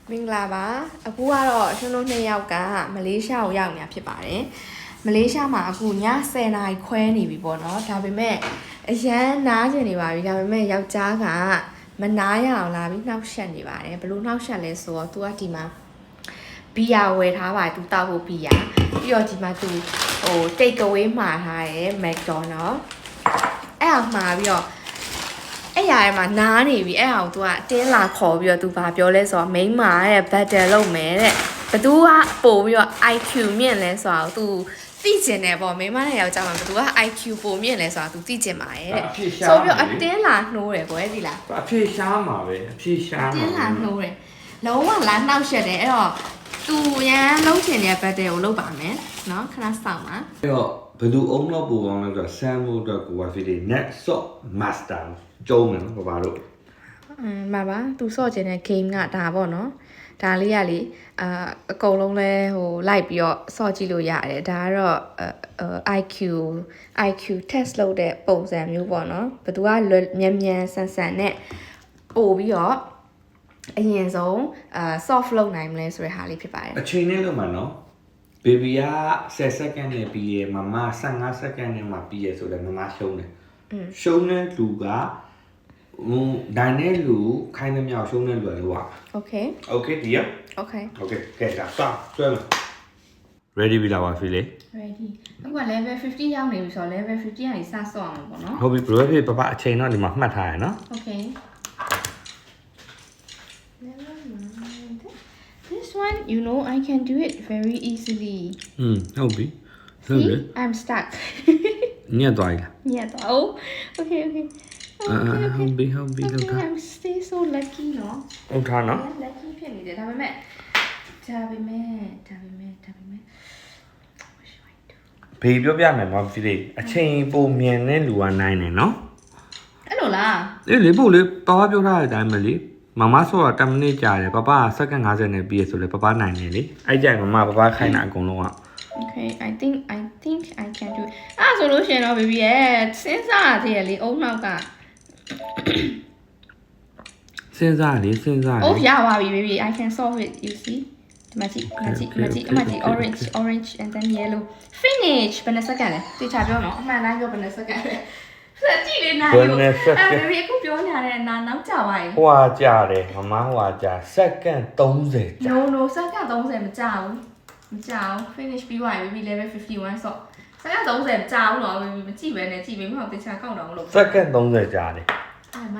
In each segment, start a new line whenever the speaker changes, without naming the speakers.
မင်္ဂလာပါအခုကတော့ကျွန်တော်2ယောက်ကမလေးရှားကိုရောက်နေတာဖြစ်ပါတယ်မလေးရှားမှာအခုည10:00နာရီခွဲနေပြီပေါ့နော်ဒါပေမဲ့အရန်နားကျင်နေပါပြီဒါပေမဲ့ယောက်ျားကမနားရအောင်လာပြီးနှောက်ရှက်နေပါတယ်ဘလို့နှောက်ရှက်လဲဆိုတော့ तू ကဒီမှာဘီယာဝယ်ထားပါတယ် तू တောက်ဖို့ဘီယာပြီးတော့ဒီမှာ तू ဟို take away မှာထားတယ် McDonald အဲ့အောင်မှာပြီးတော့အဲ့ရမှာနားနေပြီအဲ့အောင် तू ကအတင်းလာခေါ်ပြီးတော့ तू ဘာပြောလဲဆိုတော့ main မှာတဲ့ battle လုပ်မယ်တဲ့ဘသူကပို့ပြီးတော့ IQ မြင့်လဲဆိုတော့ तू သိကျင်တယ်ပေါ့မိမနဲ့ယောက်ျားမှာဘသူက IQ ပိုမြင့်လဲဆိုတာ तू သိကျင်ပါရဲ့တဲ့ဆိုပြီးတော့အတင်းလာနှိုးတယ်ကွယ်ဒီလား
အဖြေရှားမှာပဲအဖြေရှားမှာ
တင်းလာနှိုးတယ်လုံးဝလာနှောက်ရှက်တယ်အဲ့တော့ तू ရန်လုံးချင်တဲ့ battle ကိုလုပ်ပါမယ်နော်ခဏစောင့်ပါ
အဲ့တော့ဘယ်သူအုံတော့ပူအောင်လဲဆိုတော့ဆမ်မိုတော့ကိုကဖြစ်တယ် net shot master ကျုံးမယ်နော်ဘာလို့
မှာပါ तू ဆော့ချင်တဲ့ game ကဒါပေါ့နော်ဒါလေးကလေအကုန်လုံးလဲဟိုလိုက်ပြီးတော့ဆော့ကြည့်လို့ရတယ်ဒါကတော့IQ test လုပ်တဲ့ပုံစံမျိုးပေါ့နော်ဘယ်သူကမြန်ဆန်ဆန်နဲ့ပို့ပြီးတော့အရင်ဆုံးsoft လုပ်နိုင်မလဲဆိုတဲ့ဟာလေးဖြစ်ပါတယ်
အချိန်နဲ့လုပ်မှာနော် baby က10 second နဲ့ပြီးရမမ15 second နဲ့မှပြီးရဆိုတော့မမရှုံးတယ်ရှုံးတဲ့လူကဒိုင်နဲ့လူခိုင်းတဲ့မြောက်ရှုံးတဲ့လူကလော
Okay
Okay dear
Okay
ကဲဒါစဆွဲမယ် ready ပြီလားပါဖီလေး
ready အခုက level 50ရောက်နေပြီဆိုတော့ level 50ကနေစဆော့အောင်ပေါ့နော်
ဟုတ်ပြီ bro ဖေပပအချိန်တော့ဒီမှာမှတ်ထားရနော်
Okay This one you know I can do it very easily
ဟုတ်ပြီ
See I'm stuck
ညက်သွားပြီလား
ညက်သွား Okay
ဟုတ်ပြီလောက်ထား
I'm stay so lucky နော်
ဟုတ်ထားနော်
lucky ဖြစ်နေတယ်ဒါပေမဲ့
ဘေးပြောပြမယ်နော်ဖီလေးအချိန်ပုံမြင်တဲ့လူကနိုင်တယ်နော်
အဲ့လိုလား
အေးလေပို့လေပပပြောထားတဲ့အတိုင်းပဲလေမမဆိုတော့10မိနစ်ကြာတယ်ပပကစက္ကန့်50နဲ့ပြီးရဆိုလေပပနိုင်တယ်လေအဲ့ကြိုင်မမပပခိုင်းတာအကုန်လုံးက
Okay I think I can do အဲ့ဆိုလို့ရှိရင်တော့ baby ရဲ့စဉ်းစားသေးရလေအုံနောက်က
စဉ်းစားလေ
ရပါပြီ baby I can solve it you see ဒီမှာကြည့်orange and then yellow finish ဘယ်နှစ်စက္ကန့်လဲသိချပြောနော်အမှန်တိုင်းပြောဘယ်နှစ်စက္ကန့်လဲဆက်ကြည့်လေနားရောbaby အခုပြောနေရတဲ့နားနောက်ကြပါရင်
ဟွာကြတယ်မမဟွာကြစက္ကန့်30ကြာ
no စက္ကန့်30မကြာဘူး finish ပြီးသွားပြီ baby level 51ဆော့စက္ကန့်30မကြာဘူးနော် baby မကြည့်ပဲနဲ့ကြည့်ပေးမဟုတ်တခြားကောက်တော့မလို့
စက္ကန့်30ကြာတယ်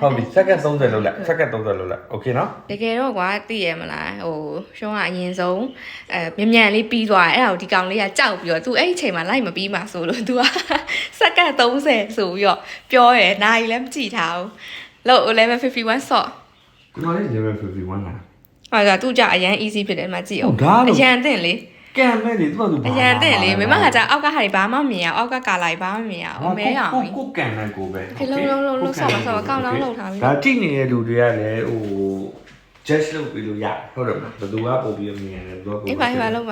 ဟုတ်ပြီစက္ကန့်30လောက်လိုက်စက္ကန့်30လောက်လိုက်โอเคနော်
တကယ်တော့ကွာသိရမလားဟိုရှုံးကအရင်ဆုံးမြန်လေးပြီးသွားတယ်အဲ့ဒါကိုဒီကောင်လေးကကြောက်ပြီးတော့ तू အဲ့ဒီချိန်မှာလိုက်မပြီးမှဆိုလို့ तू ကစက္ကန့်30ဆိုပြီးတော့ပြောရယ်နားကြီးလည်းမကြည့်ထားဘူးလို့ level 51 ဆော့
ကိုလေး level 51လား
ဟာကသူ့ကြအရန် easy ဖြစ်တယ်မှကြည့်အောင်အရန်အသင့်လေ
ကံမဲ့လေသူကသူ
အရန်တဲ့လေမိမကကြာအောက်ကဟာတွေဘာမှမမြင်အောင်အောက်ကကာလာတွေဘာမှမမြင်အောင်မဲအောင်
ကိုကံနဲ့ကိုပဲ
ခေလုံးဆော့အကောင့်လောက်လုပ်ထားပြီ
ဒါကြည့်နေတဲ့လူတွေကလည်းဟို judge လုပ်ပြီးလို့ရဟုတ်တယ်မလားဘယ်သူကပို့ပြီးမြင်တယ်ဘယ်သူကပို့
အေးပါလုံး
မ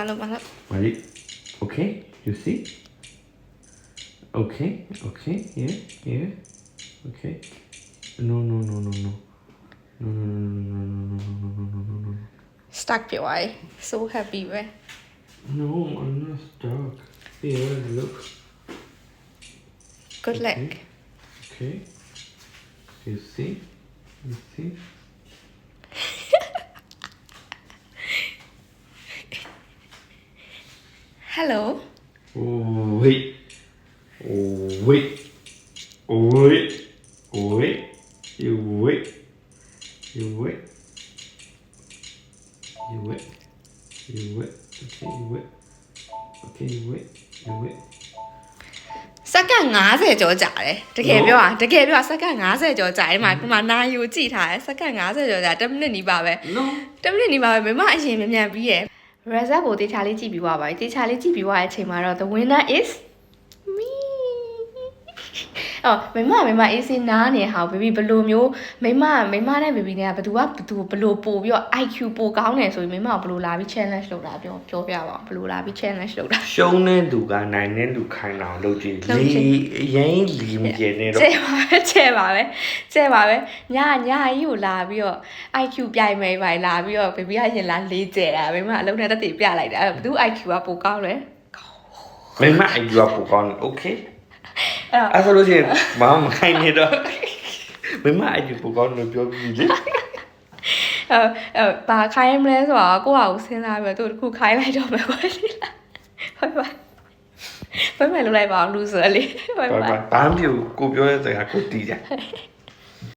လေး Okay you see Okay here Okay no
stuck ပြောရယ် so happy ပဲ
No, I'm not stuck. Here, look.
Good luck.
Okay. You see?
Hello.
Wait. You wait. Okay, you wait.
စက္ကန့်50ကျော်ကြာတယ်တကယ်ပြောစက္ကန့်50ကျော်ကြာတယ်ဒီမှာနာယူကြည့်ထားတယ်စက္ကန့်50ကျော်ကြာ10မိနစ်နီးပါပဲ10မိနစ်နီးပါပဲမမအရင်မြန်ပြီးရယ် result ကိုတေချာလေးကြည့်ပြီးသွားပါပြီတေချာလေးကြည့်ပြီးသွားတဲ့အချိန်မှာတော့ the winner is me အော်မိမအေးစင်းနားနေဟာဘေဘီဘလိုမျိုးမိမနဲ့ဘေဘီနဲ့ကဘသူဘလိုပို့ပြီးတော့ IQ ပိုကောင်းတယ်ဆိုရင်မိမကဘလိုလာပြီး challenge လုပ်တာပြောပြပါဘလိုလာပြီး challenge လုပ်တာ
ရှုံးတဲ့သူကနိုင်တဲ့သူခိုင်းတာလုပ်ကြည့်လီရင်လီမကျနေတော့
ကျဲပါပဲညာကြီးကိုလာပြီးတော့ IQ ပြိုင်မယ်ပါလာပြီးတော့ဘေဘီကရင်လာလေးကျဲတာမိမအလုံးနဲ့တက်တည်ပြလိုက်တာဘသူ IQ ကပိုကောင်းတယ်
မိမအိုက်ယူပူကောင်းโอเคအဲ့ဆိုလို့ရှိရင်မမခိုင်းနေတော့မိမအိုက်ယူပူကောင်းလို့ပြောပြီးလေ
ဘာခိုင်းမလဲဆိုတော့ကိုယ့်ဟာကိုစဉ်းစားပြီးတော့သူတခုခိုင်းလိုက်တော့မယ်ကွာဘယ်မှာလောက်လိုက်ပါအောင်လူဆိုလေဘယ်မှာ
ဘာမှမပြောကိုပြောတဲ့စကားကိုတီးကြ